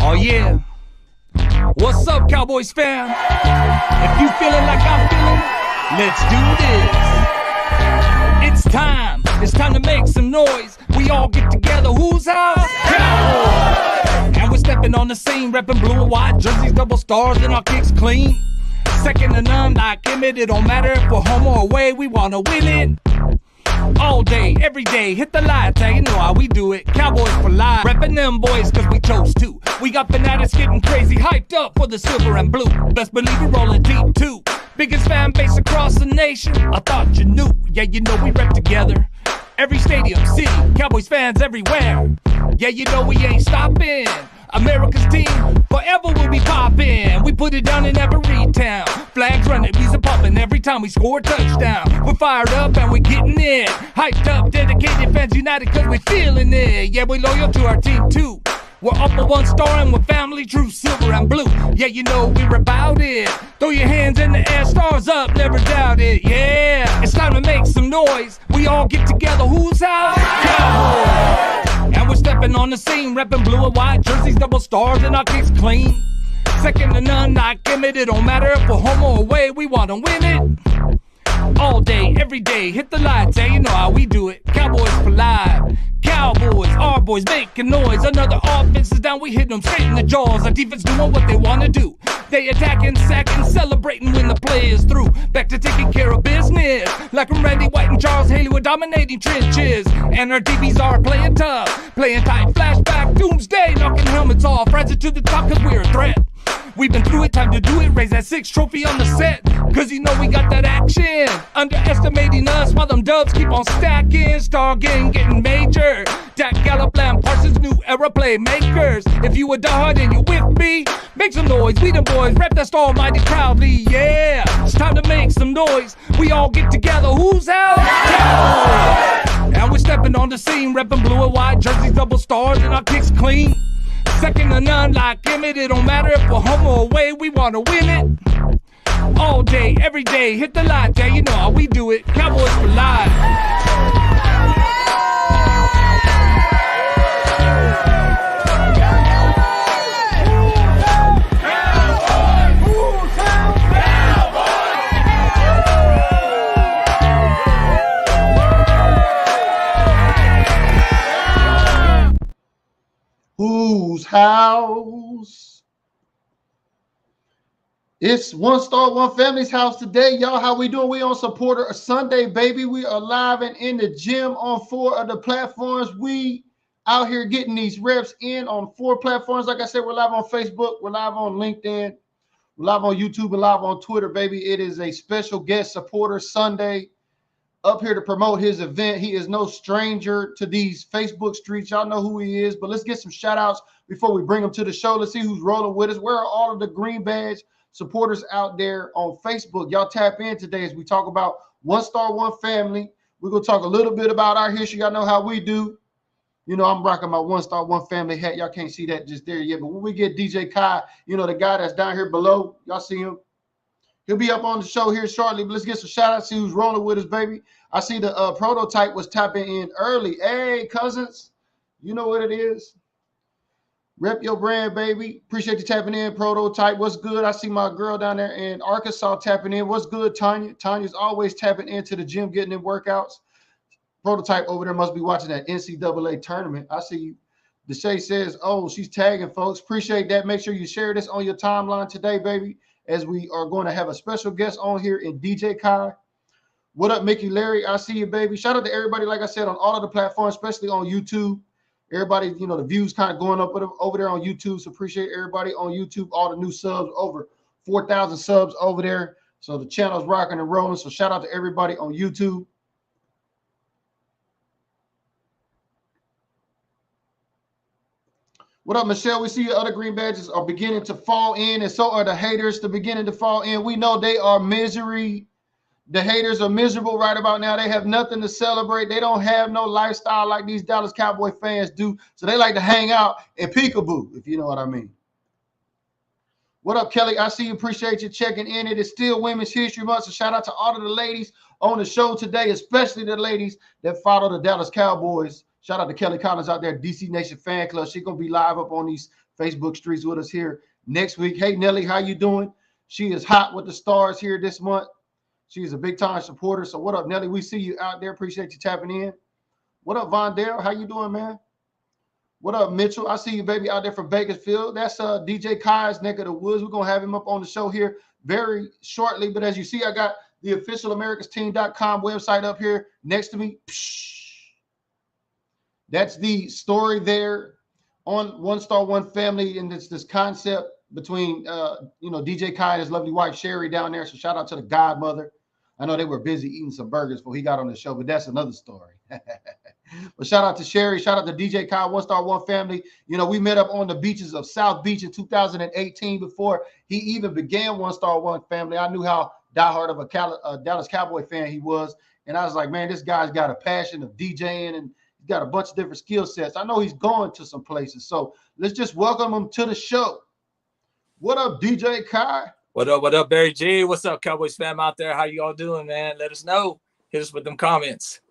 Oh yeah. What's up, Cowboys fam? If you feeling like I'm feeling, let's do this. It's time. It's time to make some noise. We all get together. Who's house? Cowboys. And we're stepping on the scene, repping blue and white jerseys, double stars, and our kicks clean. Second to none, like Emmett. It don't matter if we're home or away. We wanna win it. All day, every day, hit the lights, hey, you know how we do it. Cowboys for life, reppin' them boys cause we chose to. We got fanatics getting crazy, hyped up for the silver and blue. Best believe we're rolling deep too. Biggest fan base across the nation, I thought you knew. Yeah, you know we rep together. Every stadium, city, Cowboys fans everywhere. Yeah, you know we ain't stopping. America's team, forever we'll be poppin'. We put it down in every town. Flags running, music pumping every time we score a touchdown. We're fired up and we're getting it. Hyped up, dedicated fans united cause we're feeling it. Yeah, we're loyal to our team too. We're up for one star and we're family, true silver and blue. Yeah, you know we're about it. Throw your hands in the air, stars up, never doubt it. Yeah, it's time to make some noise. We all get together, who's house? Cowboys. And we're stepping on the scene, repping blue and white jerseys, double stars, and our kicks clean. Second to none, like Emmett. It don't matter if we're home or away, we wanna win it. All day, every day, hit the lights, hey, you know how we do it. Cowboys for life. Cowboys, our boys making noise. Another offense is down, we hit them straight in the jaws. Our defense doing what they wanna do. They attacking, sacking, celebrating when the play is through. Back to taking care of business. Like when Randy White and Charles Haley were dominating trenches. And our DBs are playing tough, playing tight, flashback, doomsday, knocking helmets off. Rising to the top cause we're a threat. We've been through it, time to do it. Raise that 6 trophy on the set, cause you know we got that action. Underestimating us while them dubs keep on stacking. Star game getting major. Dak Gallup, Lamb Parsons, new era playmakers. If you a diehard and you with me, make some noise. We them boys, rep that star mighty proudly. Yeah, it's time to make some noise. We all get together. Who's out? Cowboys. And we're stepping on the scene, repping blue and white jerseys, double stars, and our kicks clean. Second to none, like Emmett. It don't matter if we're home or away, we wanna win it. All day, every day, hit the light, yeah, you know how we do it. Cowboys for life. Whose house? It's One Star, One Family's house today. Y'all, how we doing? We on Supporter Sunday, baby. We are live and in the gym on 4 of the platforms. We out here getting these reps in on 4 platforms. Like I said, we're live on Facebook. We're live on LinkedIn. We're live on YouTube and live on Twitter, baby. It is a special guest Supporter Sunday. Up here to promote his event. He is no stranger to these Facebook streets. Y'all know who he is, but let's get some shout outs before we bring him to the show. Let's see who's rolling with us. Where are all of the green badge supporters out there on Facebook? Y'all tap in today as we talk about One Star, One Family. We're going to talk a little bit about our history. Y'all know how we do. You know, I'm rocking my One Star, One Family hat. Y'all can't see that just there yet, but when we get DJ Kai, you know, the guy that's down here below, y'all see him. He'll be up on the show here shortly, but let's get some shout-outs, see who's rolling with us, baby. I see the prototype was tapping in early. Hey, cousins, you know what it is. Rep your brand, baby. Appreciate you tapping in, prototype. What's good? I see my girl down there in Arkansas tapping in. What's good, Tanya? Tanya's always tapping into the gym, getting in workouts. Prototype over there must be watching that NCAA tournament. I see you. Deshae says, oh, she's tagging, folks. Appreciate that. Make sure you share this on your timeline today, baby, as we are going to have a special guest on here in DJ Kai. What up, Mickey Larry? I see you, baby. Shout out to everybody, like I said, on all of the platforms, especially on YouTube. Everybody, you know, the views kind of going up over there on YouTube. So appreciate everybody on YouTube, all the new subs, over 4,000 subs over there. So the channel's rocking and rolling. So shout out to everybody on YouTube. What up, Michelle? We see your other green badges are beginning to fall in, and so are the haters beginning to fall in. We know they are misery. The haters are miserable right about now. They have nothing to celebrate. They don't have no lifestyle like these Dallas Cowboy fans do. So they like to hang out and peekaboo, if you know what I mean. What up, Kelly? I see you. Appreciate you checking in. It is still Women's History Month, so shout out to all of the ladies on the show today, especially the ladies that follow the Dallas Cowboys. Shout out to Kelly Collins out there, DC Nation Fan Club. She's going to be live up on these Facebook streets with us here next week. Hey, Nelly, how you doing? She is hot with the stars here this month. She's a big-time supporter. So what up, Nelly? We see you out there. Appreciate you tapping in. What up, Vondell? How you doing, man? What up, Mitchell? I see you, baby, out there from Bakersfield. That's DJ Kai's neck of the woods. We're going to have him up on the show here very shortly. But as you see, I got the official AmericasTeam.com website up here next to me. That's the story there on One Star One Family, and this concept between DJ Kai and his lovely wife Sherry down there. So shout out to the godmother. I know they were busy eating some burgers before he got on the show, but that's another story. But shout out to Sherry, shout out to DJ Kai, One Star One Family. You know, we met up on the beaches of South Beach in 2018 before he even began One Star One Family. I knew how diehard of a Dallas Cowboy fan he was, and I was like, man, this guy's got a passion of DJing, and he's got a bunch of different skill sets. I know he's going to some places, so let's just welcome him to the show. What up, DJ Kai? What up, Barry G? What's up, Cowboys fam out there? How you all doing, man? Let us know. Hit us with them comments.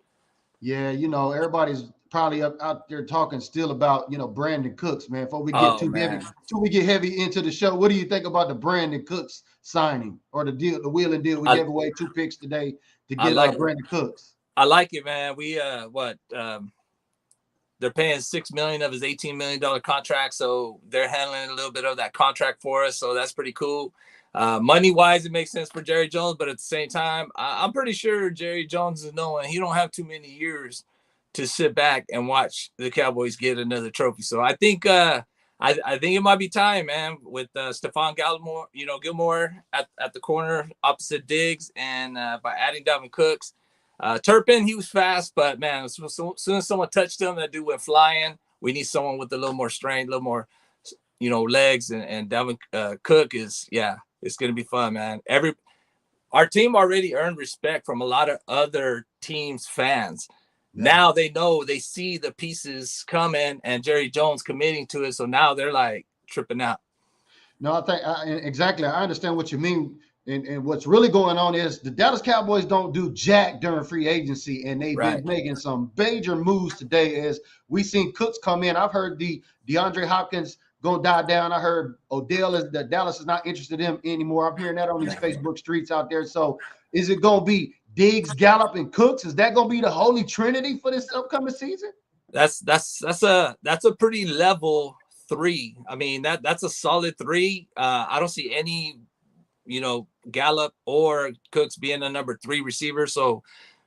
Yeah, everybody's probably out there talking still about, Brandon Cooks, man. Before we get too heavy into the show, what do you think about the Brandon Cooks signing or the deal, the wheeling deal? We gave away 2 picks today to get Brandon Cooks. I like it, man. We they're paying $6 million of his $18 million contract, so they're handling a little bit of that contract for us. So that's pretty cool. Money wise, it makes sense for Jerry Jones, but at the same time, I'm pretty sure Jerry Jones is knowing he don't have too many years to sit back and watch the Cowboys get another trophy. So I think I think it might be time, man, with Stephon Gilmore at the corner opposite Diggs, and by adding Dalvin Cooks. Turpin, he was fast, but man, as soon as someone touched him, that dude went flying. We need someone with a little more strength, a little more, legs, and Dalvin Cook is, it's going to be fun, man. Our team already earned respect from a lot of other teams' fans. Yeah. Now they see the pieces coming and Jerry Jones committing to it. So now they're like tripping out. No, I think exactly. I understand what you mean. And what's really going on is the Dallas Cowboys don't do jack during free agency, and they've been making some major moves today as we seen Cooks come in. I've heard the DeAndre Hopkins going to die down. I heard that Dallas is not interested in him anymore. I'm hearing that on these Facebook streets out there. So is it going to be Diggs, Gallup, and Cooks? Is that going to be the holy trinity for this upcoming season? That's a pretty level 3. I mean, that's a solid 3. I don't see any Gallup or Cooks being a number 3 receiver. So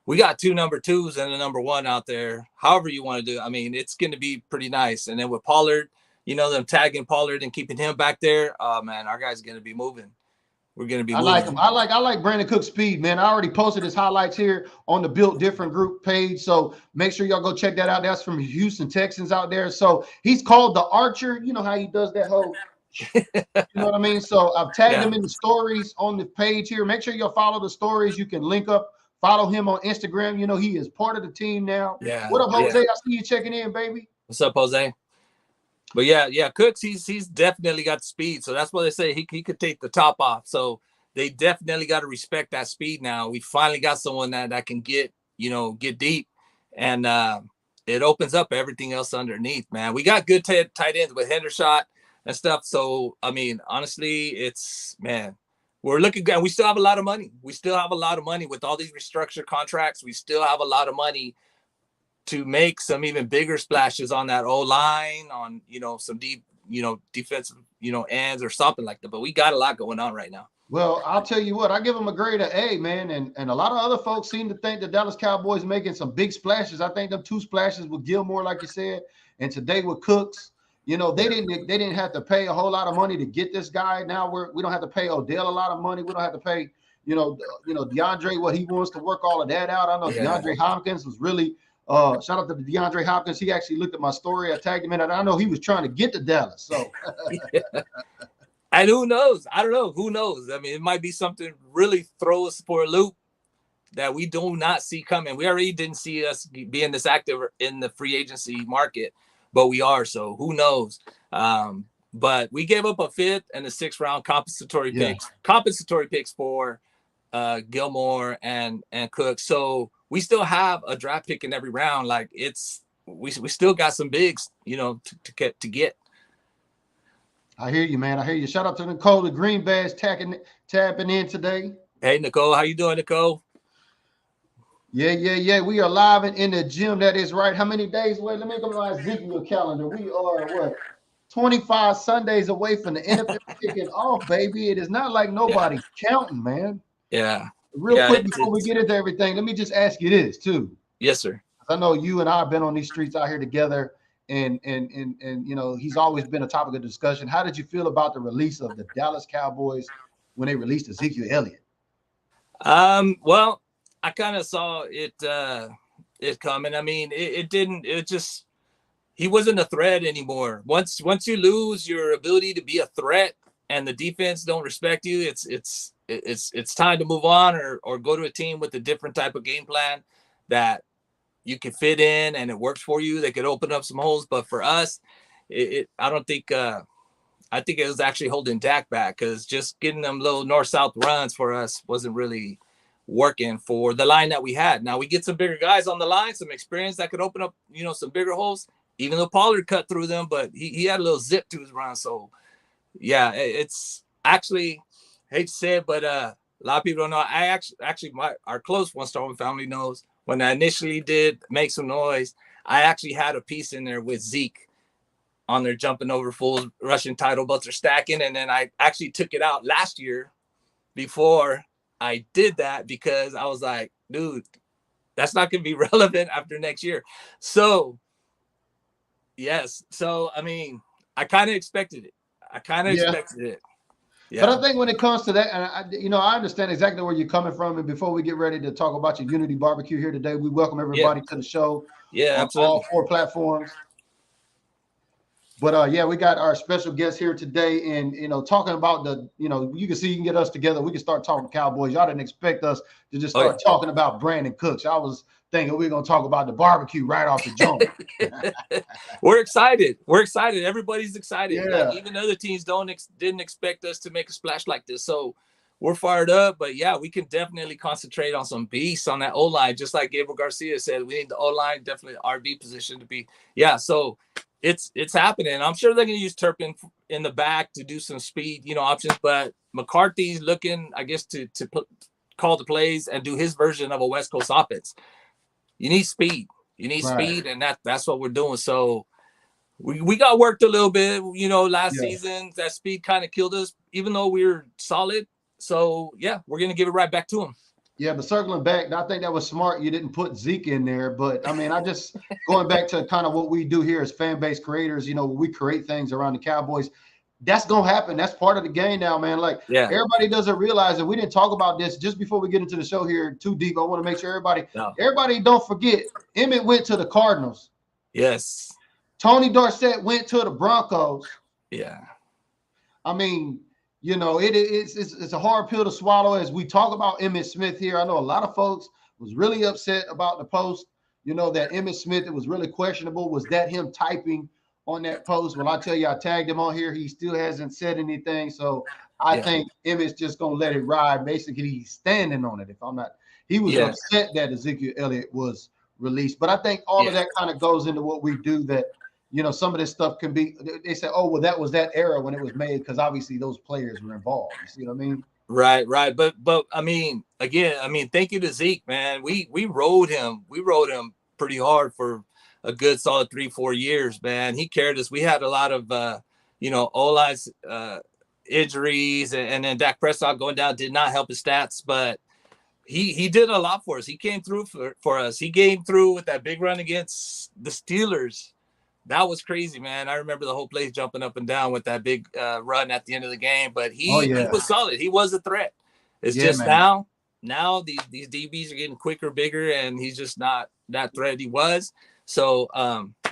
we got 2 number 2s and a number 1 out there. However you want to do it. I mean, it's going to be pretty nice. And then with Pollard, them tagging Pollard and keeping him back there. Oh man, our guy's going to be moving. We're going to be moving. Like him. I like Brandon Cook's speed, man. I already posted his highlights here on the Built Different group page. So make sure y'all go check that out. That's from Houston Texans out there. So he's called the Archer. You know how he does that whole you know what I mean? So I've tagged him in the stories on the page here. Make sure you'll follow the stories. You can link up, follow him on Instagram. He is part of the team now. Yeah. What up, Jose? I see you checking in, baby. What's up, Jose? But yeah, Cooks, he's definitely got the speed. So that's what they say. He could take the top off. So they definitely got to respect that speed now. We finally got someone that can get deep, and it opens up everything else underneath, man. We got good tight ends with Hendershot and stuff. So, I mean, honestly, we're looking good. We still have a lot of money. With all these restructured contracts. We still have a lot of money to make some even bigger splashes on that O-line, on, some deep, defensive, ends or something like that. But we got a lot going on right now. Well, I'll tell you what, I give them a grade of A, man. And a lot of other folks seem to think the Dallas Cowboys making some big splashes. I think them 2 splashes with Gilmore, like you said, and today with Cooks. They didn't have to pay a whole lot of money to get this guy. Now we don't have to pay Odell a lot of money. We don't have to pay, DeAndre what he wants to work all of that out. I know DeAndre Hopkins was really shout out to DeAndre Hopkins. He actually looked at my story. I tagged him in, and I know he was trying to get to Dallas. So and who knows? I don't know. Who knows? I mean, it might be something really throw us for a loop that we do not see coming. We already didn't see us being this active in the free agency market. But we are, so who knows? but we gave up a 5th and a 6th round compensatory picks for Gilmore and Cook. So we still have a draft pick in every round. Like we still got some bigs, you know, to get. I hear you, man. I hear you. Shout out to Nicole, the Green Bags, tapping in today. Hey, Nicole, how you doing, Nicole? Yeah. We are live in the gym. That is right. How many days away? Let me go to my Ezekiel calendar. We are what? 25 Sundays away from the NFL kicking off, baby. It is not like nobody's counting, man. Yeah. Real quick before we get into everything, let me just ask you this too. Yes, sir. I know you and I have been on these streets out here together, and you know, he's always been a topic of discussion. How did you feel about the release of the Dallas Cowboys when they released Ezekiel Elliott? Well, I kind of saw it coming. I mean, he wasn't a threat anymore. Once you lose your ability to be a threat and the defense don't respect you, it's time to move on or go to a team with a different type of game plan that you can fit in and it works for you. They could open up some holes, but for us, I don't think. I think it was actually holding Dak back because just getting them little north-south runs for us wasn't really working for the line that we had. Now we get some bigger guys on the line, some experience that could open up, you know, some bigger holes. Even though Pollard cut through them, but he had a little zip to his run. So yeah, it's actually, hate to say it, but a lot of people don't know. I actually our close One Star One family knows when I initially did Make Some Noise, I actually had a piece in there with Zeke on their jumping over fools, rushing title, but they're stacking. And then I actually took it out last year before I did that because I was like, dude, that's not going to be relevant after next year. So, yes. So, I mean, I kind of expected it. Yeah. But I think when it comes to that, and I understand exactly where you're coming from. And before we get ready to talk about your Unity Barbecue here today, we welcome everybody to the show. Yeah, on absolutely. all 4 platforms. But we got our special guest here today, and talking about you can see you can get us together. We can start talking Cowboys. Y'all didn't expect us to just start talking about Brandon Cooks. I was thinking we are gonna talk about the barbecue right off the jump. We're excited. Everybody's excited. Yeah. Like, even other teams didn't expect us to make a splash like this. So we're fired up. But yeah, we can definitely concentrate on some beasts on that O line, just like Gabriel Garcia said. We need the O line, definitely RB position to be. Yeah. So it's happening. I'm sure they're going to use Turpin in the back to do some speed, options. But McCarthy's looking, I guess, to call the plays and do his version of a West Coast offense. You need speed. Speed, and that's what we're doing. So we got worked a little bit, last season. That speed kind of killed us, even though we were solid. So, yeah, we're going to give it right back to him. Yeah, but circling back, I think that was smart. You didn't put Zeke in there. But, I mean, I just going back to kind of what we do here as fan base creators, we create things around the Cowboys. That's going to happen. That's part of the game now, man. Like, everybody doesn't realize that we didn't talk about this just before we get into the show here too deep. I want to make sure everybody don't forget, Emmett went to the Cardinals. Yes. Tony Dorsett went to the Broncos. Yeah. I mean, it's a hard pill to swallow as we talk about Emmitt Smith here. I know a lot of folks was really upset about the post, that Emmitt Smith, it was really questionable. Was that him typing on that post? Well, I tell you, I tagged him on here. He still hasn't said anything. So I think Emmitt's just going to let it ride. Basically, he's standing on it. He was upset that Ezekiel Elliott was released. But I think all of that kind of goes into what we do, that some of this stuff can be, they say, oh, well, that was that era when it was made, because obviously those players were involved. You see what I mean? Right. But I mean, again, thank you to Zeke, man. We rode him. We rode him pretty hard for a good solid 3-4 years, man. He carried us. We had a lot of, O-line's injuries, and then Dak Prescott going down did not help his stats, but he did a lot for us. He came through for us. He came through with that big run against the Steelers. That was crazy, man. I remember the whole place jumping up and down with that big run at the end of the game. But he was solid. He was a threat. It's just man. now these DBs are getting quicker, bigger, and he's just not that threat he was. So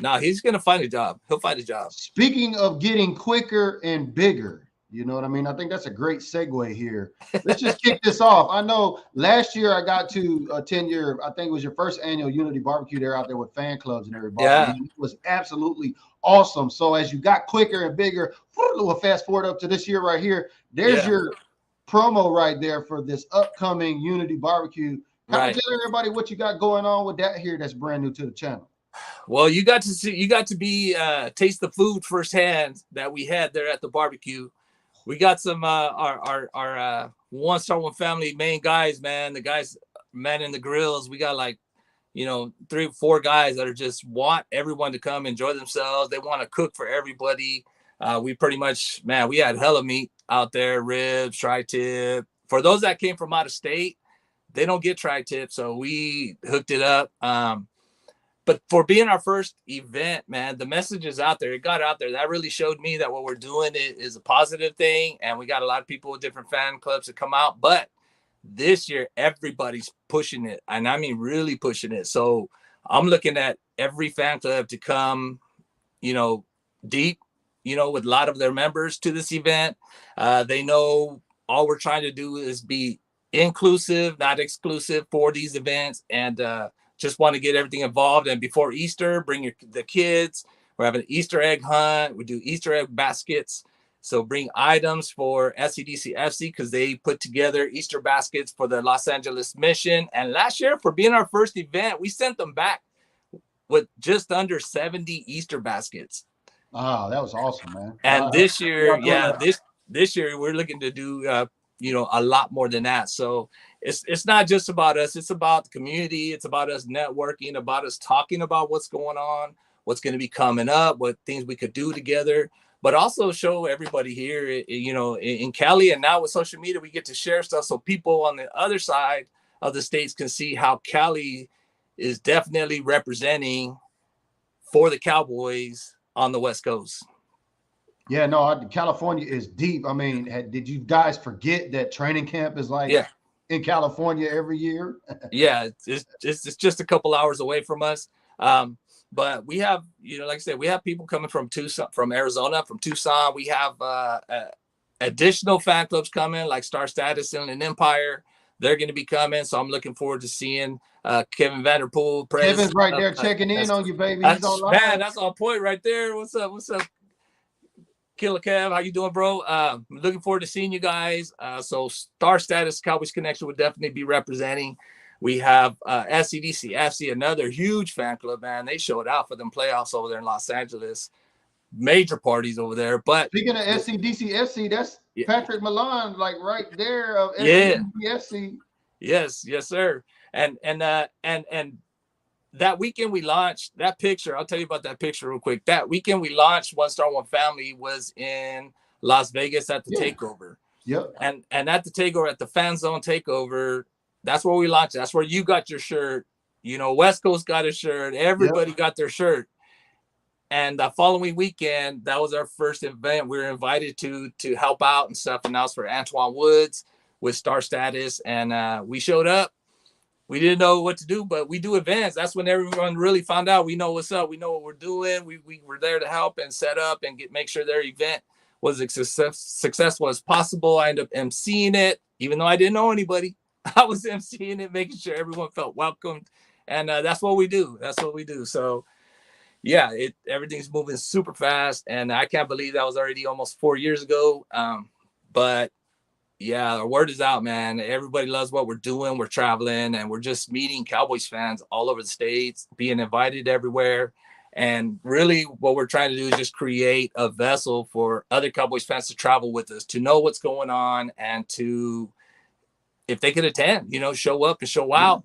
now he's going to find a job. He'll find a job. Speaking of getting quicker and bigger, you know what I mean? I think that's a great segue here. Let's just kick this off. I know last year I got to attend I think it was your first annual Unity Barbecue there out there with fan clubs and everybody. Yeah. It was absolutely awesome. So as you got quicker and bigger, we'll fast forward up to this year right here. There's your promo right there for this upcoming Unity Barbecue. Kind of tell everybody what you got going on with that here that's brand new to the channel. Well, you got to be taste the food firsthand that we had there at the barbecue. We got some our One Star One family main guys, man. The guys manning the grills. We got like, 3 or 4 guys that are just want everyone to come enjoy themselves. They want to cook for everybody. We pretty much, man, we had hella meat out there, ribs, tri-tip. For those that came from out of state, they don't get tri-tip, so we hooked it up. But for being our first event, man, the message is out there. It got out there. That really showed me that what we're doing is a positive thing. And we got a lot of people with different fan clubs to come out. But this year, everybody's pushing it. And I mean, really pushing it. So I'm looking at every fan club to come, deep, with a lot of their members to this event. They know all we're trying to do is be inclusive, not exclusive for these events. And, just want to get everything involved. And before Easter, bring the kids. We're having an Easter egg hunt. We do Easter egg baskets. So bring items for SCDC FC because they put together Easter baskets for the Los Angeles mission. And last year, for being our first event, we sent them back with just under 70 Easter baskets. Oh, that was awesome, man. And this year, this year we're looking to do, a lot more than that. So it's not just about us. It's about the community. It's about us networking, about us talking about what's going on, what's going to be coming up, what things we could do together, but also show everybody here, in Cali. And now with social media, we get to share stuff so people on the other side of the states can see how Cali is definitely representing for the Cowboys on the West Coast. Yeah, no, California is deep. I mean, did you guys forget that training camp is in California every year? Yeah, it's just a couple hours away from us. But we have, like I said, we have people coming from Tucson, from Arizona, from Tucson. We have additional fan clubs coming, like Star Status and Empire. They're going to be coming, so I'm looking forward to seeing Kevin Vanderpool. Kevin's right there checking in on you, baby. He's on live. Man, that's on point right there. What's up? Killer Kev, how you doing, bro? I'm looking forward to seeing you guys. So Star Status Cowboys Connection would definitely be representing. We have SCDC FC, another huge fan club, man. They showed out for them playoffs over there in Los Angeles. Major parties over there. But speaking of SCDC FC, that's Patrick Milan, like right there of SCDC FC. Yes, sir. And that weekend we launched that picture. I'll tell you about that picture real quick. That weekend we launched One Star One Family was in Las Vegas at the takeover. Yep. And at the takeover, at the Fan Zone takeover, that's where we launched. That's where you got your shirt. West Coast got a shirt. Everybody got their shirt. And the following weekend, that was our first event. We were invited to help out and stuff. And that was for Antoine Woods with Star Status. And we showed up. We didn't know what to do, but we do events. That's when everyone really found out we know what's up. We know what we're doing. We were there to help and set up and make sure their event was as successful as possible. I ended up emceeing it, even though I didn't know anybody. I was emceeing it, making sure everyone felt welcomed. And that's what we do. So, yeah, everything's moving super fast. And I can't believe that was already almost 4 years ago. But yeah, our word is out, man. Everybody loves what we're doing. We're traveling and we're just meeting Cowboys fans all over the states, being invited everywhere. And really what we're trying to do is just create a vessel for other Cowboys fans to travel with us, to know what's going on and to, if they could attend, show up and show out.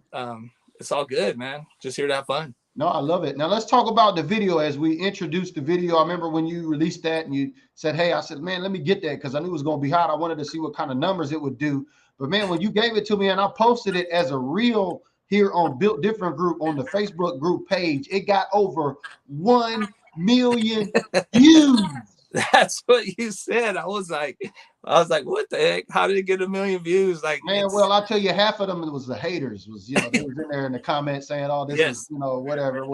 It's all good, man. Just here to have fun. No, I love it. Now let's talk about the video as we introduced the video. I remember when you released that and you said, hey, I said, man, let me get that because I knew it was going to be hot. I wanted to see what kind of numbers it would do. But man, when you gave it to me and I posted it as a reel here on Built Different Group on the Facebook group page, it got over 1 million views. That's what you said. I was like, what the heck? How did it get 1 million views? Like, man, well, I'll tell you, half of them it was the haters. They was in there in the comments saying, "Oh, this is whatever."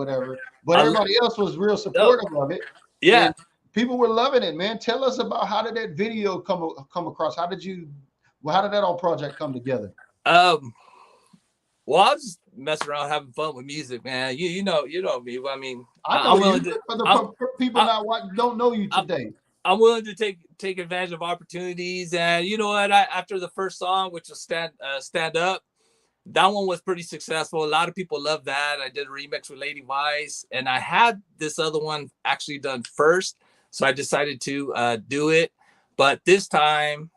But everybody else was real supportive of it. Yeah, and people were loving it, man. Tell us about how did that video come across? How did that whole project come together? Well, I was just messing around, having fun with music, man. You know me. I mean, I know I'm you. willing to. For the I'm, people I, not don't know you I'm, today. I'm willing to take advantage of opportunities. And you know what? After the first song, which was stand up, that one was pretty successful. A lot of people love that. I did a remix with Lady Vice, and I had this other one actually done first, so I decided to do it. But this time,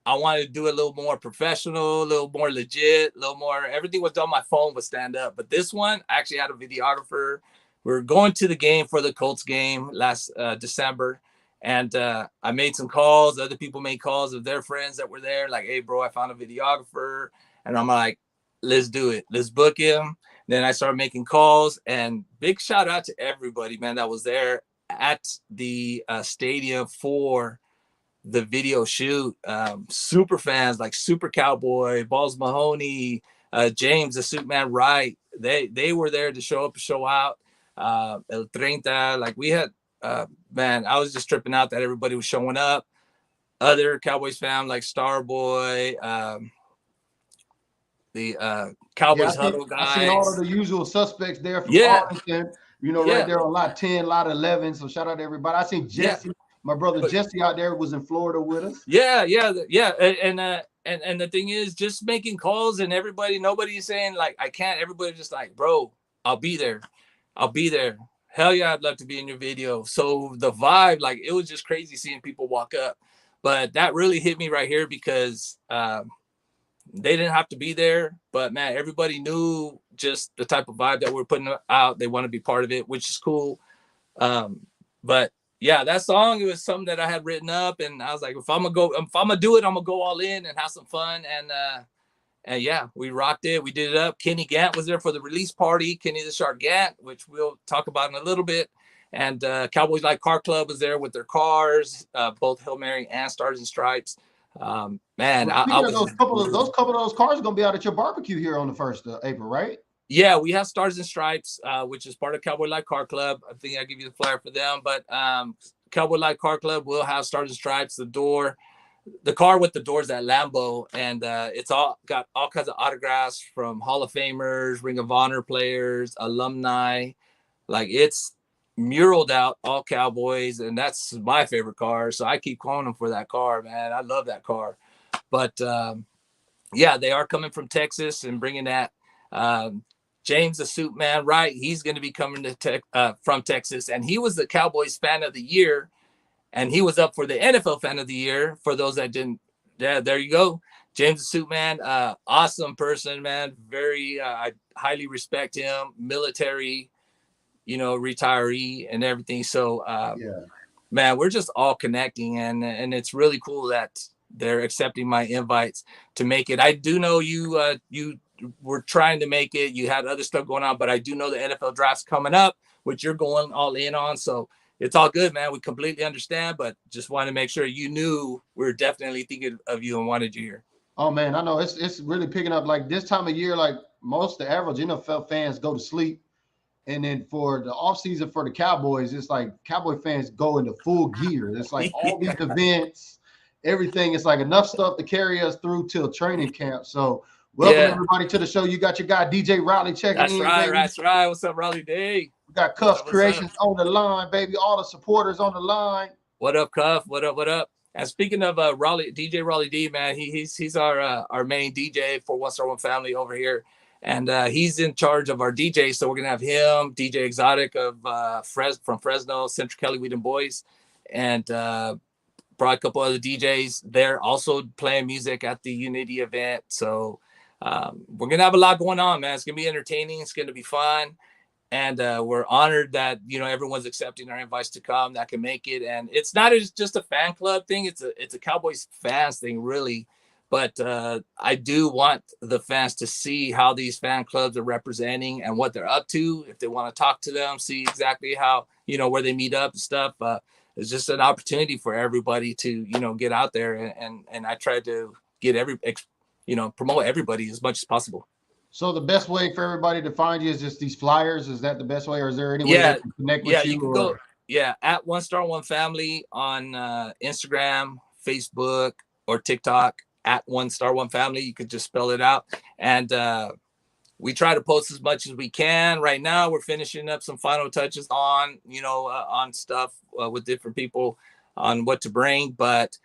I wanted to do it a little more professional, a little more legit, a little more. Everything was done on my phone with stand up, but this one I actually had a videographer. We were going to the game for the Colts game last December, and I made some calls. Other people made calls of their friends that were there, like, "Hey, bro, I found a videographer," and I'm like, "Let's do it. Let's book him." Then I started making calls, and big shout out to everybody, man, that was there at the stadium for the video shoot. Super fans like Super Cowboy, Balls Mahoney, James, the Suit Man Wright. They were there to show up, show out. El Treinta, like we had, man, I was just tripping out that everybody was showing up. Other Cowboys fans like Starboy, the Yeah, Cowboys Huddle I seen all of guys. the usual suspects there from Yeah, Arlington. Right yeah, there on lot 10, lot 11. So shout out to everybody. I seen yeah. Jesse, my brother Jesse out there was in Florida with us. Yeah. And the thing is, just making calls and everybody, nobody's saying like I can't. Everybody's just like, bro, I'll be there. I'll be there. Hell yeah, I'd love to be in your video. So the vibe, like it was just crazy seeing people walk up. But that really hit me right here because they didn't have to be there. But man, everybody knew just the type of vibe that we're putting out. They want to be part of it, which is cool. But yeah, that song, it was something that I had written up, and I was like, if I'm gonna do it, I'm gonna go all in and have some fun. And yeah, we rocked it. We did it up. Kenny Gant was there for the release party. Kenny the Shark Gant, which we'll talk about in a little bit. And Cowboys Like Car Club was there with their cars, both Hail Mary and Stars and Stripes. Man, Well, I speaking of was those couple of those cars are gonna be out at your barbecue here on the 1st of April, right? Yeah, we have Stars and Stripes, which is part of Cowboy Life Car Club. I think I'll give you the flyer for them. But Cowboy Life Car Club will have Stars and Stripes, the car with the doors at Lambo. And it's all got all kinds of autographs from Hall of Famers, Ring of Honor players, alumni. Like it's muraled out all Cowboys. And that's my favorite car. So I keep calling them for that car, man. I love that car. But yeah, they are coming from Texas and bringing that. Um, James the Suit Man, right? He's going to be coming to from Texas, and he was the Cowboys Fan of the Year, and he was up for the NFL Fan of the Year. For those that didn't, yeah, there you go. James the Suit Man, awesome person, man. Very, I highly respect him. Military, retiree and everything. So, Yeah. man, we're just all connecting, and it's really cool that they're accepting my invites to make it. I do know you were trying to make it. You had other stuff going on, but I do know the NFL draft's coming up, which you're going all in on. So it's all good, man. We completely understand, but just want to make sure you knew we're definitely thinking of you and wanted you here. Oh man, I know it's really picking up like this time of year. Like most the average NFL fans go to sleep, and then for the offseason for the Cowboys, it's like Cowboy fans go into full gear. It's like all these events, everything. It's like enough stuff to carry us through till training camp. So welcome everybody to the show. You got your guy DJ Riley checking in. That's right. What's up, Raleigh D? We got Cuffs Creations on the line, baby. All the supporters on the line. What up, Cuff? What up? And speaking of Raleigh, DJ Raleigh D, man, he's our main DJ for One Star One Family over here, and he's in charge of our DJ. So we're gonna have him, DJ Exotic of from Fresno, Central Kelly Weed and Boys, and brought a couple other DJs. They're also playing music at the Unity event. So we're gonna have a lot going on, man. It's gonna be entertaining. It's gonna be fun. And we're honored that everyone's accepting our invites to come that can make it. And it's not just a fan club thing; it's a Cowboys fans thing, really. But I do want the fans to see how these fan clubs are representing and what they're up to. If they want to talk to them, see exactly how where they meet up and stuff. It's just an opportunity for everybody to get out there, and I try to get promote everybody as much as possible. So the best way for everybody to find you is just these flyers. Is that the best way, or is there any way to connect with you? You can go at One Star One Family on Instagram, Facebook, or TikTok at One Star One Family. You could just spell it out. And we try to post as much as we can. Right now, we're finishing up some final touches on, on stuff with different people on what to bring. But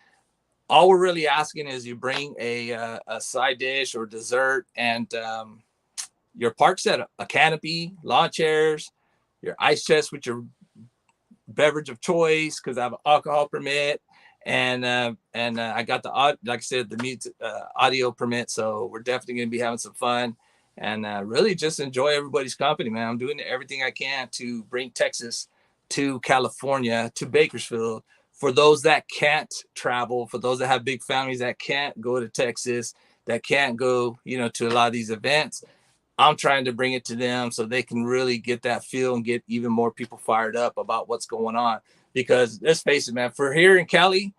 all we're really asking is you bring a side dish or dessert, and your park set, a canopy, lawn chairs, your ice chest with your beverage of choice, because I have an alcohol permit, and I got like I said, the mute audio permit. So we're definitely going to be having some fun, and really just enjoy everybody's company, man. I'm doing everything I can to bring Texas to California, to Bakersfield, for those that can't travel, for those that have big families that can't go to Texas, that can't go, to a lot of these events. I'm trying to bring it to them so they can really get that feel and get even more people fired up about what's going on. Because let's face it, man, for here in Cali,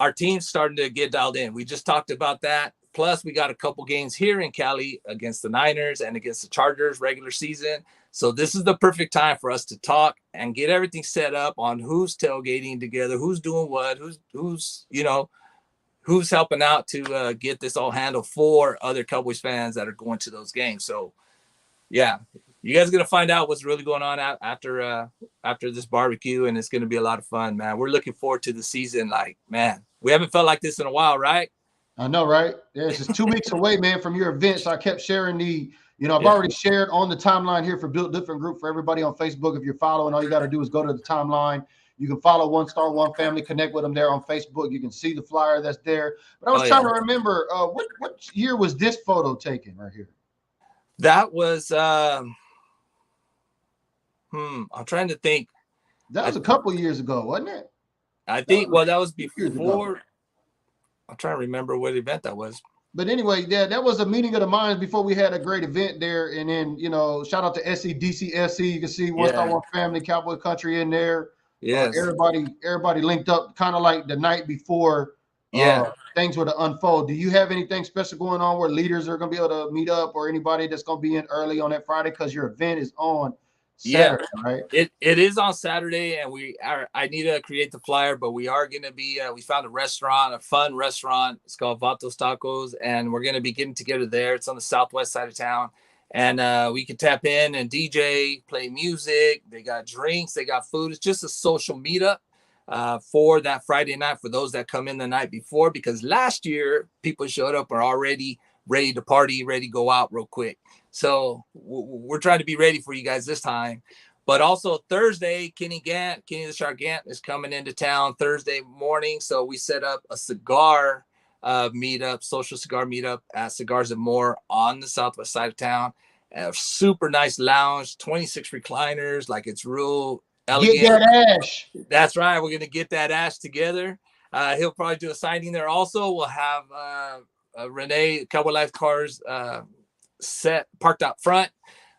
our team's starting to get dialed in. We just talked about that. Plus, we got a couple games here in Cali against the Niners and against the Chargers regular season. So this is the perfect time for us to talk and get everything set up on who's tailgating together, who's doing what, who's helping out to get this all handled for other Cowboys fans that are going to those games. So, yeah, you guys are going to find out what's really going on after this barbecue, and it's going to be a lot of fun, man. We're looking forward to the season. Like, man, we haven't felt like this in a while, right? I know, right? Yeah, it's just 2 weeks away, man, from your event. So I kept sharing I've already shared on the timeline here for Built Different Group for everybody on Facebook. If you're following, all you got to do is go to the timeline. You can follow One Star One Family, connect with them there on Facebook. You can see the flyer that's there. But I was trying to remember, what year was this photo taken right here? That was, I'm trying to think. That was a couple years ago, wasn't it? I think, that was before. I'm trying to remember what event that was. But anyway, that was a meeting of the minds before we had a great event there. And then, shout out to SCDCSC. You can see One Star One Family, Cowboy Country in there. Yes. Everybody linked up kind of like the night before things were to unfold. Do you have anything special going on where leaders are going to be able to meet up, or anybody that's going to be in early on that Friday? Because your event is on Saturday, right? It is on Saturday, and I need to create the flyer, but we are going to be, we found a fun restaurant. It's called Vatos Tacos, and we're going to be getting together there. It's on the southwest side of town. And we can tap in and DJ, play music. They got drinks, they got food. It's just a social meetup for that Friday night for those that come in the night before, because last year people showed up are already ready to party, ready to go out real quick. So we're trying to be ready for you guys this time. But also Thursday, Kenny the Shark Gant is coming into town Thursday morning. So we set up a cigar meetup, social cigar meetup at Cigars and More on the southwest side of town. A super nice lounge, 26 recliners, like it's real elegant. Get that ash. That's right. We're gonna get that ash together. He'll probably do a signing there. Also, we'll have Renee Cowboy Life cars parked out front.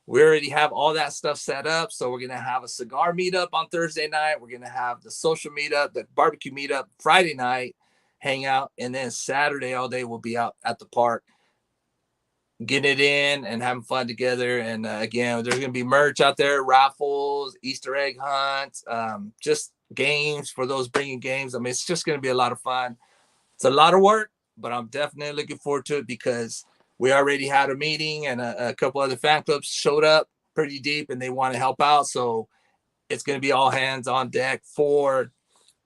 We already have all that stuff set up. So we're gonna have a cigar meetup on Thursday night. We're gonna have the social meetup, the barbecue meetup Friday night. Hang out, and then Saturday all day we'll be out at the park getting it in and having fun together. And again, there's gonna be merch out there, raffles, Easter egg hunts, just games for those bringing games. I mean, it's just gonna be a lot of fun. It's a lot of work, but I'm definitely looking forward to it, because we already had a meeting and a couple other fan clubs showed up pretty deep and they want to help out. So it's gonna be all hands on deck for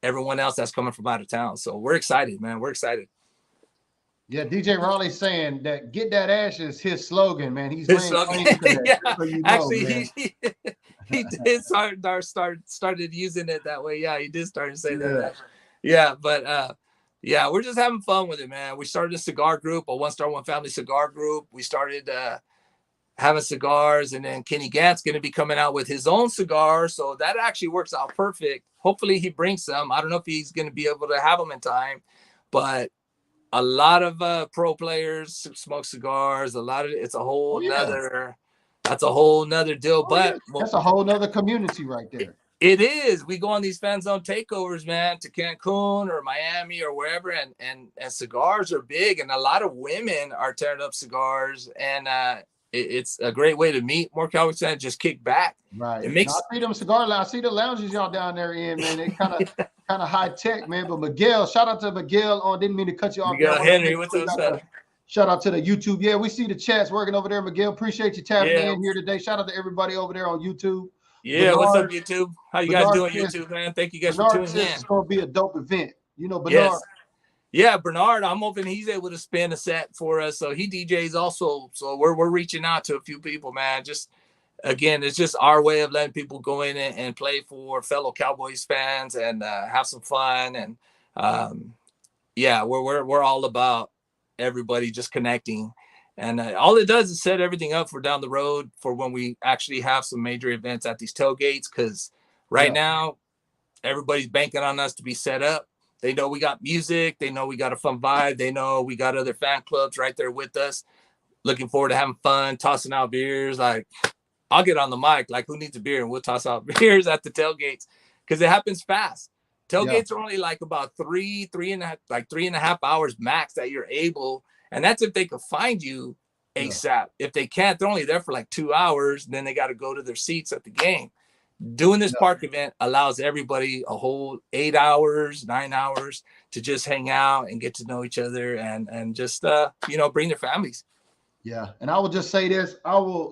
everyone else that's coming from out of town. So we're excited, man. We're excited. Yeah, DJ Raleigh's saying that "Get That Ash" is his slogan, man. He's slogan. Yeah. So actually, he did started using it that way. Yeah, he did start to say that. Yeah, but we're just having fun with it, man. We started a cigar group, a One Star One Family cigar group. We started having cigars, and then Kenny Gant's going to be coming out with his own cigar, so that actually works out perfect. Hopefully he brings some. I don't know if he's going to be able to have them in time, but a lot of pro players smoke cigars. It's a whole that's a whole nother deal. But that's a whole nother community right there. It is. We go on these fan zone takeovers, man, to Cancun or Miami or wherever, and cigars are big, and a lot of women are tearing up cigars, and it's a great way to meet more Cowboys fans. Just kick back. Right. I see them cigar. I see the lounges y'all down there in, man. They kind of high tech, man. But Miguel, shout out to Miguel. Didn't mean to cut you off. Miguel Henry, what's up? Shout out to the YouTube. Yeah, we see the chats working over there, Miguel. Appreciate you tapping in here today. Shout out to everybody over there on YouTube. Yeah, what's up, YouTube? How you guys doing, YouTube, man? Thank you guys for tuning in. It's going to be a dope event. You know, Bernard. Yes. Yeah, Bernard, I'm hoping he's able to spin a set for us. So he DJs also. So we're reaching out to a few people, man. Just again, it's just our way of letting people go in and play for fellow Cowboys fans and have some fun. And yeah, we're all about everybody just connecting. And all it does is set everything up for down the road for when we actually have some major events at these tailgates. Because right now, everybody's banking on us to be set up. They know we got music. They know we got a fun vibe. They know we got other fan clubs right there with us. Looking forward to having fun, tossing out beers. Like, I'll get on the mic. Like, who needs a beer? And we'll toss out beers at the tailgates because it happens fast. Tailgates are only like about three and a half hours max that you're able. And that's if they can find you ASAP. If they can't, they're only there for like 2 hours. And then they got to go to their seats at the game. Doing this park event allows everybody a whole 8 hours, 9 hours to just hang out and get to know each other and just, bring their families. Yeah. And I will just say this. I will,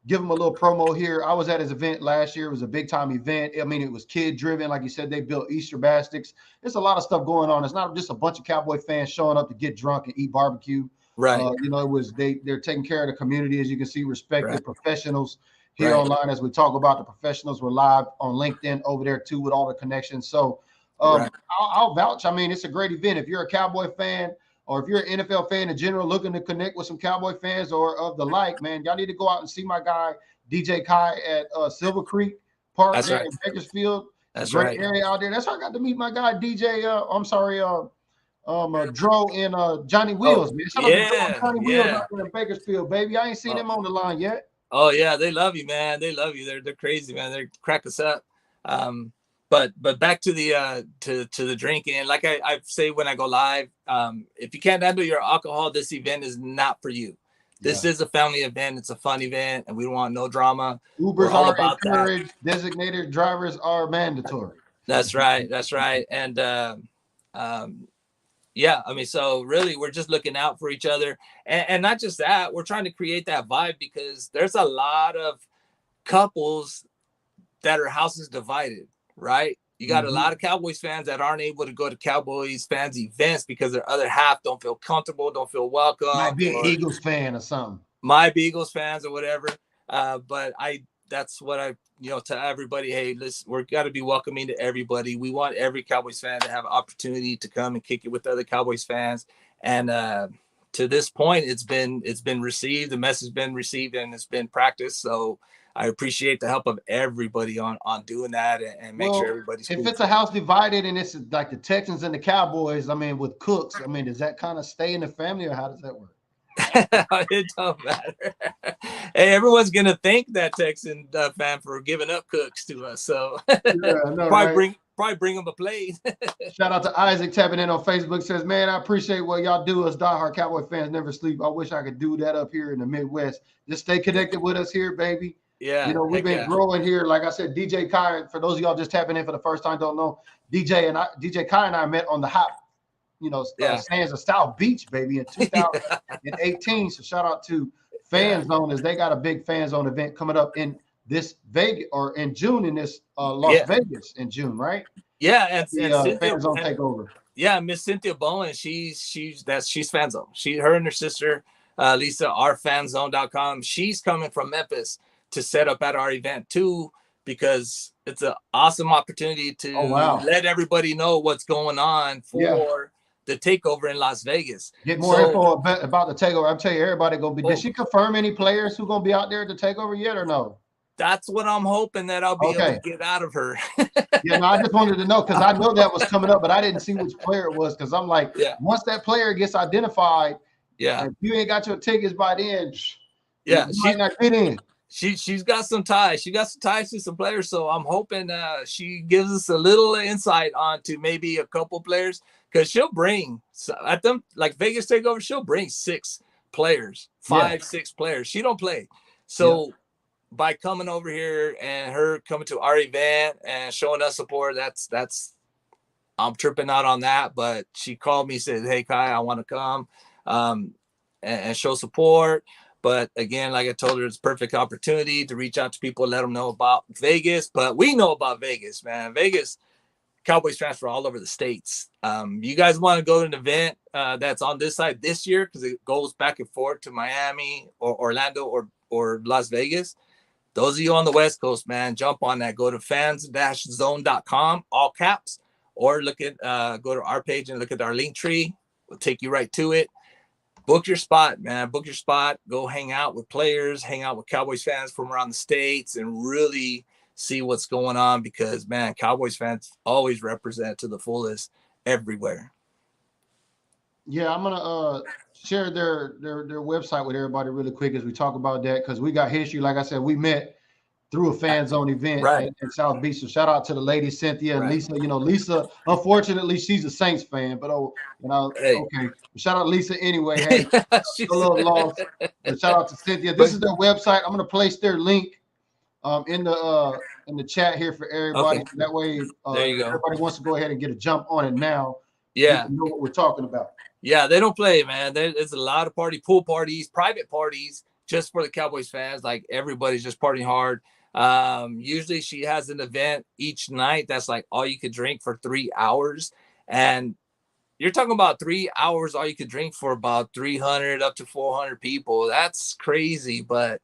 give them a little promo here. I was at his event last year. It was a big time event. I mean, it was kid driven. Like you said, they built Easter baskets. There's a lot of stuff going on. It's not just a bunch of Cowboy fans showing up to get drunk and eat barbecue. Right. It was they're taking care of the community, as you can see, respected professionals here online. As we talk about the professionals, we're live on LinkedIn over there too with all the connections. So I'll vouch. I mean, it's a great event. If you're a Cowboy fan, or if you're an NFL fan in general looking to connect with some Cowboy fans or of the like, man, y'all need to go out and see my guy, DJ Kai at Silver Creek Park in Bakersfield. That's a great area out there. That's how I got to meet my guy, DJ. Dro and Johnny Wheels, man. Shout out to Johnny Wheels out there in Bakersfield, baby. I ain't seen him on the line yet. Oh, yeah, they love you, man. They love you. They're crazy, man. They crack us up. But back to the to the drinking. Like I say when I go live, if you can't handle your alcohol, this event is not for you. This is a family event. It's a fun event, and we don't want no drama. Ubers are encouraged. Designated drivers are mandatory. That's right. That's right. And yeah, I mean, so really, we're just looking out for each other, and not just that. We're trying to create that vibe because there's a lot of couples that are houses divided. Right. You got a lot of Cowboys fans that aren't able to go to Cowboys fans events because their other half don't feel comfortable, don't feel welcome. Might be an Eagles fan or something. Might be Eagles fans or whatever. But that's what I, tell everybody, hey, listen, we're got to be welcoming to everybody. We want every Cowboys fan to have an opportunity to come and kick it with other Cowboys fans. And to this point, it's been received. The message has been received and it's been practiced. So I appreciate the help of everybody on doing that and make sure everybody's cool. If it's a house divided and it's like the Texans and the Cowboys, I mean, with cooks, I mean, does that kind of stay in the family or how does that work? It don't matter. Hey, everyone's gonna thank that Texan fan for giving up cooks to us. So probably bring them a plate. Shout out to Isaac tapping in on Facebook. Says, man, I appreciate what y'all do. Us diehard Cowboy fans never sleep. I wish I could do that up here in the Midwest. Just stay connected with us here, baby. Yeah, we've been growing here. Like I said, DJ Kai, for those of y'all just tapping in for the first time, don't know, DJ Kai and I met on the hop, sands of South Beach, baby, in 2018. So shout out to Fan Zone, as they got a big Fan Zone event coming up in this Vegas or in June in this Las Vegas in June, right? Yeah, and Fan Zone takeover. Yeah, Miss Cynthia Bowen, she's Fan Zone. Her and her sister Lisa are fanzone.com. She's coming from Memphis to set up at our event too, because it's an awesome opportunity to let everybody know what's going on for the takeover in Las Vegas. Get more info about the takeover. I'm telling you, everybody gonna be. Did she confirm any players who gonna be out there at the takeover yet or no? That's what I'm hoping that I'll be able to get out of her. I just wanted to know because I know that was coming up, but I didn't see which player it was because I'm like, once that player gets identified, if you ain't got your tickets by then, you might not get in. She's got some ties. She got some ties to some players, so I'm hoping she gives us a little insight onto maybe a couple players, because she'll bring at them like Vegas takeover. She'll bring 6 players, 6 players. She don't play, so by coming over here and her coming to our event and showing us support, that's I'm tripping out on that. But she called me, said, "Hey Kai, I want to come." and show support. But again, like I told her, it's a perfect opportunity to reach out to people, let them know about Vegas. But we know about Vegas, man. Vegas, Cowboys transfer all over the states. You guys want to go to an event that's on this side this year because it goes back and forth to Miami or Orlando or Las Vegas. Those of you on the West Coast, man, jump on that. Go to fans-zone.com, all caps, or look at go to our page and look at our link tree. We'll take you right to it. Book your spot, man. Book your spot. Go hang out with players, hang out with Cowboys fans from around the states, and really see what's going on because, man, Cowboys fans always represent to the fullest everywhere. Yeah, I'm gonna share their website with everybody really quick as we talk about that because we got history. Like I said, we met through a fan zone event in South Beach. So shout out to the ladies, Cynthia and Lisa. You know, Lisa, unfortunately, she's a Saints fan, but okay. Shout out to Lisa anyway. Hey, a little lost. But shout out to Cynthia. This is their website. I'm gonna place their link in the chat here for everybody. Okay. That way, there you go. Everybody wants to go ahead and get a jump on it now. Yeah, you know what we're talking about. Yeah, they don't play, man. There's a lot of pool parties, private parties just for the Cowboys fans. Like everybody's just partying hard. Usually she has an event each night that's like all you could drink for 3 hours. And you're talking about 3 hours, all you could drink for about 300 up to 400 people. That's crazy, but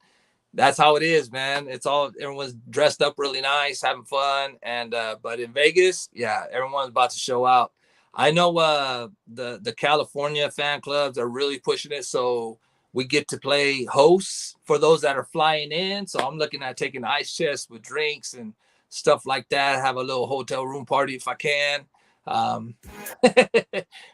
that's how it is, man. It's all, everyone's dressed up really nice, having fun. And, but in Vegas, yeah, everyone's about to show out. I know the California fan clubs are really pushing it. So we get to play hosts for those that are flying in. So I'm looking at taking ice chests with drinks and stuff like that. Have a little hotel room party if I can.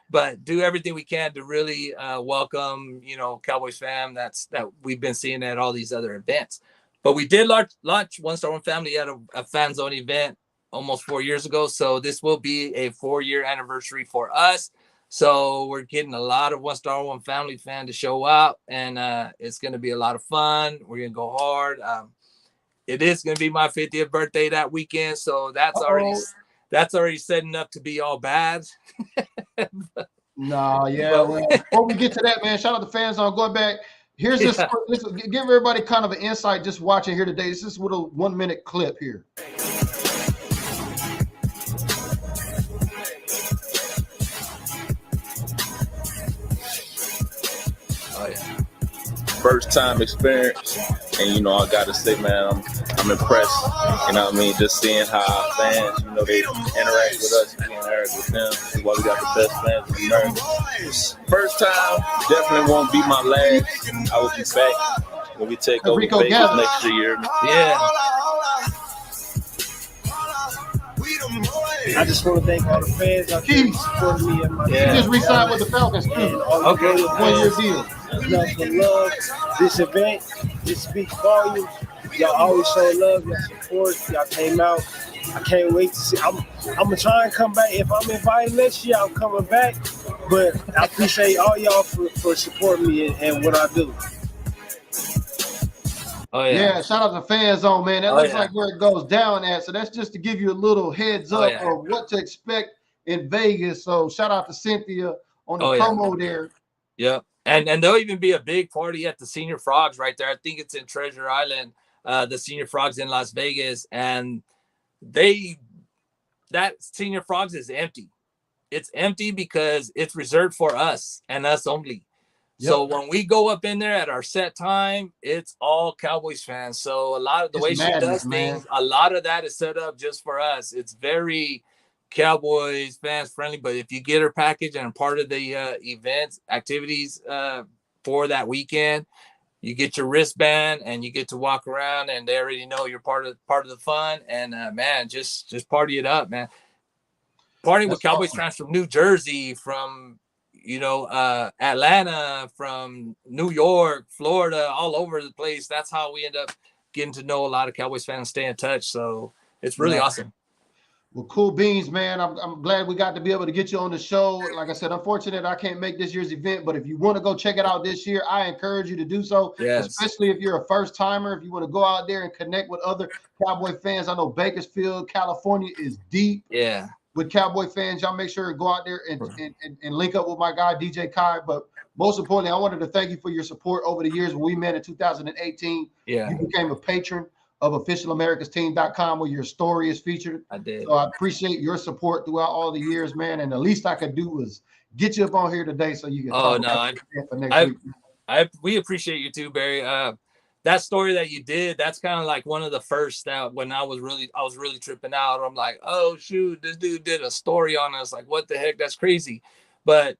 But do everything we can to really welcome, Cowboys fam that we've been seeing at all these other events. But we did launch One Star One Family at a fan zone event almost 4 years ago. So this will be a 4-year anniversary for us. So we're getting a lot of One Star One Family fan to show up, and it's going to be a lot of fun. We're going to go hard. It is going to be my 50th birthday that weekend, so that's already setting up to be all bad. Well, before we get to that, man, shout out to fans on going back. Here's this. Give everybody kind of an insight just watching here today. This is a little 1-minute clip here. First time experience, and I gotta say, man, I'm impressed. You know what I mean? Just seeing how our fans, they interact with us, we interact with them. That's why we got the best fans in America. First time, definitely won't be my last. I will be back when we take over Vegas next year. Yeah. I just want to thank all the fans out there supporting me and my He just re-signed with the Falcons too. Okay, 1-year deal. Enough for love. This event, this speaks volumes. Y'all always show love, y'all support. Y'all came out. I can't wait to see. I'm gonna try and come back. If I'm invited next year, I'm coming back. But I appreciate all y'all for supporting me and what I do. Oh yeah. Shout out to Fan Zone, man. That looks like where it goes down at. So that's just to give you a little heads up of what to expect in Vegas. So shout out to Cynthia on the promo there. Yeah. And there'll even be a big party at the Senior Frogs right there. I think it's in Treasure Island, the Senior Frogs in Las Vegas. And that Senior Frogs is empty. It's empty because it's reserved for us and us only. So when we go up in there at our set time, it's all Cowboys fans. So a lot of the way she does things, a lot of that is set up just for us. It's very Cowboys fans friendly. But if you get her package and part of the events, activities for that weekend, you get your wristband and you get to walk around, and they already know you're part of the fun. And man, just party it up, man. Partying with Cowboys fans from New Jersey, from Atlanta, from New York, Florida, all over the place. That's how we end up getting to know a lot of Cowboys fans, stay in touch. So it's really awesome. Well, cool beans, man. I'm glad we got to be able to get you on the show. Like I said, unfortunate I can't make this year's event, but if you want to go check it out this year, I encourage you to do so. Yes. Especially if you're a first timer, if you want to go out there and connect with other Cowboy fans. I know Bakersfield, California is deep. Yeah. with Cowboy fans. Y'all make sure to go out there and link up with my guy, DJ Kai. But most importantly, I wanted to thank you for your support over the years. When we met in 2018, Yeah. you became a patron of officialamericas.com where your story is featured. I did. So I appreciate your support throughout all the years, man. And the least I could do was get you up on here today so you can talk about it for next week. We appreciate you too, Barry. That story that you did, that's kind of like one of the first that when I was really tripping out. I'm like, oh shoot, this dude did a story on us. Like, what the heck? That's crazy. But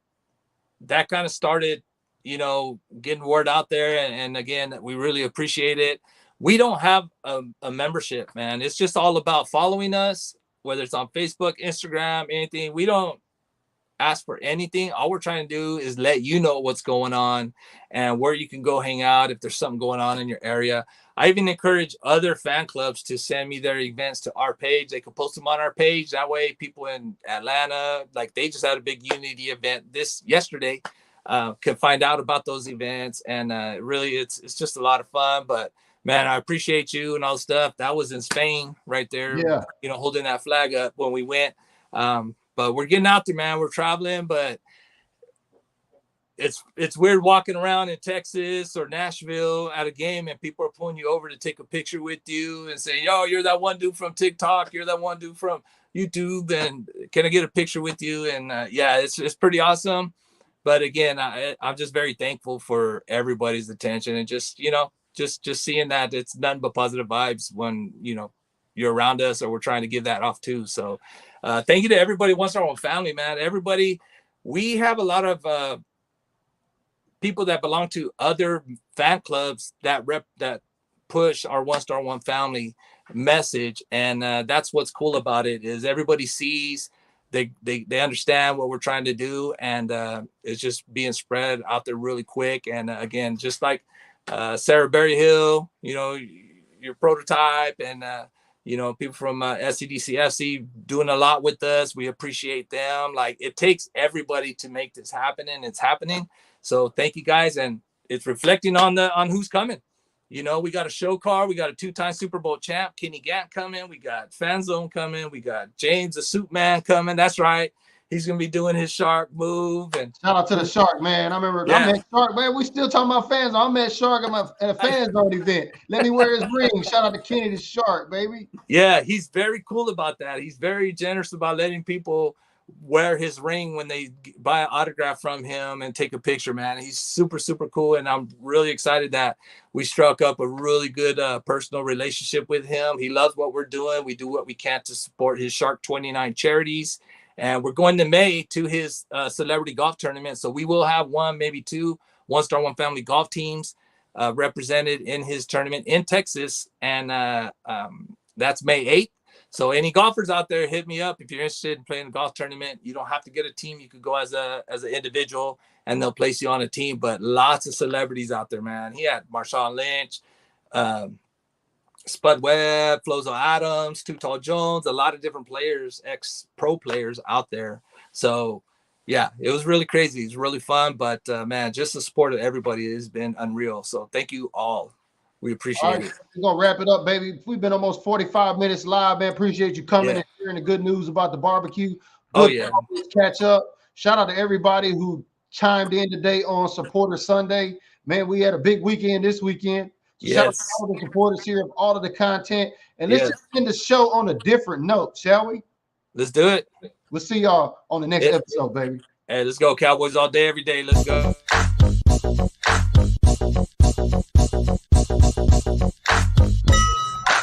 that kind of started, getting word out there. And again, we really appreciate it. We don't have a membership, man. It's just all about following us, whether it's on Facebook, Instagram, anything. We don't ask for anything. All we're trying to do is let you know what's going on and where you can go hang out if there's something going on in your area. I even encourage other fan clubs to send me their events to our page. They can post them on our page. That way people in Atlanta, like they just had a big Unity event yesterday, can find out about those events. And really it's just a lot of fun. But man, I appreciate you and all the stuff. That was in Spain right there, holding that flag up when we went. But we're getting out there, man. We're traveling, but it's weird walking around in Texas or Nashville at a game and people are pulling you over to take a picture with you and saying, yo, you're that one dude from TikTok. You're that one dude from YouTube. And can I get a picture with you? And it's pretty awesome. But again, I'm just very thankful for everybody's attention and just seeing that it's nothing but positive vibes when, you're around us or we're trying to give that off too. So thank you to everybody. One Star One family, man. Everybody, we have a lot of people that belong to other fan clubs that push our One Star One family message. And that's what's cool about it is everybody sees, they understand what we're trying to do. And it's just being spread out there really quick. And again, just like Sarah Berryhill, your prototype and, people from SCDCFC doing a lot with us. We appreciate them. Like it takes everybody to make this happen and it's happening. So thank you guys. And it's reflecting on who's coming. We got a show car. We got a 2-time Super Bowl champ, Kenny Gant coming. We got Fan Zone coming. We got James, the Suit Man coming. That's right. He's going to be doing his shark move. And shout out to the Shark, man. I remember I met Shark, man. We still talking about fans. I met Shark at a Fan Zone event. Let me wear his ring. Shout out to Kenny the Shark, baby. Yeah, he's very cool about that. He's very generous about letting people wear his ring when they buy an autograph from him and take a picture, man. He's super, super cool. And I'm really excited that we struck up a really good personal relationship with him. He loves what we're doing. We do what we can to support his Shark 29 charities. And we're going to May to his celebrity golf tournament. So we will have one, maybe two One Star One family golf teams represented in his tournament in Texas. And that's May 8th. So any golfers out there, hit me up. If you're interested in playing a golf tournament, you don't have to get a team. You could go as an individual and they'll place you on a team. But lots of celebrities out there, man. He had Marshawn Lynch, Spud Webb, Flozo Adams, Too Tall Jones, a lot of different players, ex-pro players out there. So, yeah, it was really crazy. It's really fun. But, man, just the support of everybody has been unreal. So thank you all. We appreciate it. We're going to wrap it up, baby. We've been almost 45 minutes live, man. Appreciate you coming and sharing the good news about the barbecue. Catch up. Shout out to everybody who chimed in today on Supporter Sunday. Man, we had a big weekend this weekend. Shout out to all the supporters here of all of the content. And let's just end the show on a different note, shall we? Let's do it. We'll see y'all on the next episode, baby. Hey, let's go. Cowboys all day, every day. Let's go.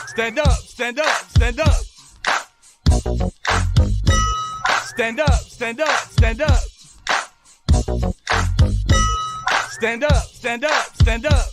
Stand up, stand up, stand up. Stand up, stand up, stand up. Stand up, stand up, stand up.